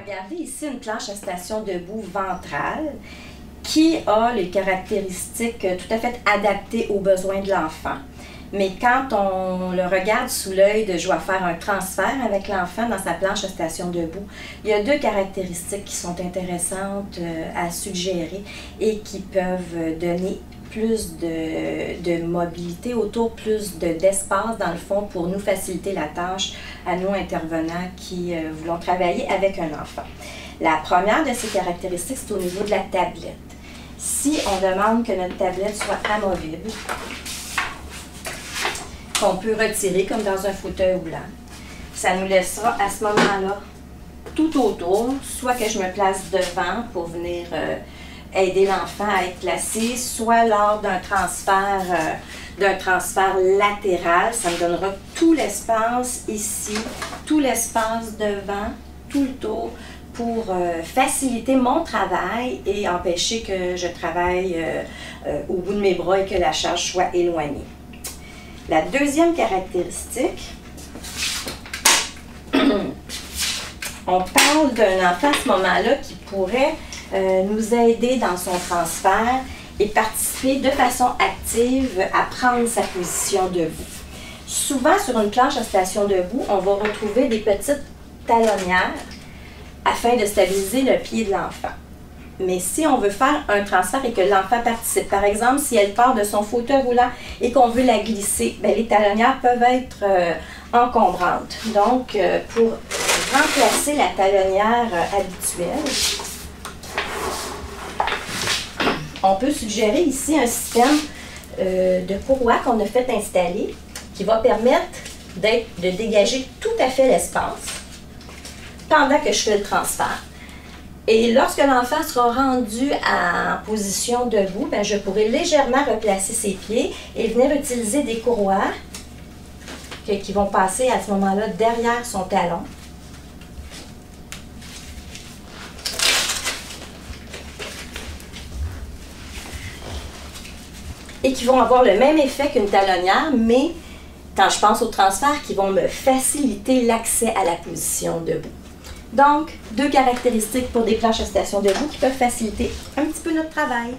Regardez ici une planche à station debout ventrale qui a les caractéristiques tout à fait adaptées aux besoins de l'enfant. Mais quand on le regarde sous l'œil de « je vais faire un transfert avec l'enfant dans sa planche à station debout », il y a deux caractéristiques qui sont intéressantes à suggérer et qui peuvent donner plus de mobilité autour, plus d'espace dans le fond pour nous faciliter la tâche à nous intervenants qui voulons travailler avec un enfant. La première de ces caractéristiques, c'est au niveau de la tablette. Si on demande que notre tablette soit amovible, qu'on peut retirer comme dans un fauteuil roulant, ça nous laissera à ce moment-là tout autour, soit que je me place devant pour venir aider l'enfant à être placé, soit lors d'un transfert latéral, ça me donnera tout l'espace ici, tout l'espace devant, tout le tour, pour faciliter mon travail et empêcher que je travaille au bout de mes bras et que la charge soit éloignée. La deuxième caractéristique, on parle d'un enfant à ce moment-là qui pourrait nous aider dans son transfert et participer de façon active à prendre sa position debout. Souvent, sur une planche à station debout, on va retrouver des petites talonnières afin de stabiliser le pied de l'enfant. Mais si on veut faire un transfert et que l'enfant participe, par exemple, si elle part de son fauteuil roulant et qu'on veut la glisser, bien, les talonnières peuvent être encombrantes. Donc, pour remplacer la talonnière habituelle, on peut suggérer ici un système de courroie qu'on a fait installer qui va permettre de dégager tout à fait l'espace pendant que je fais le transfert. Et lorsque l'enfant sera rendu en position debout, bien, je pourrai légèrement replacer ses pieds et venir utiliser des courroies qui vont passer à ce moment-là derrière son talon. Et qui vont avoir le même effet qu'une talonnière, mais quand je pense au transfert, qui vont me faciliter l'accès à la position debout. Donc, deux caractéristiques pour des planches à station debout qui peuvent faciliter un petit peu notre travail.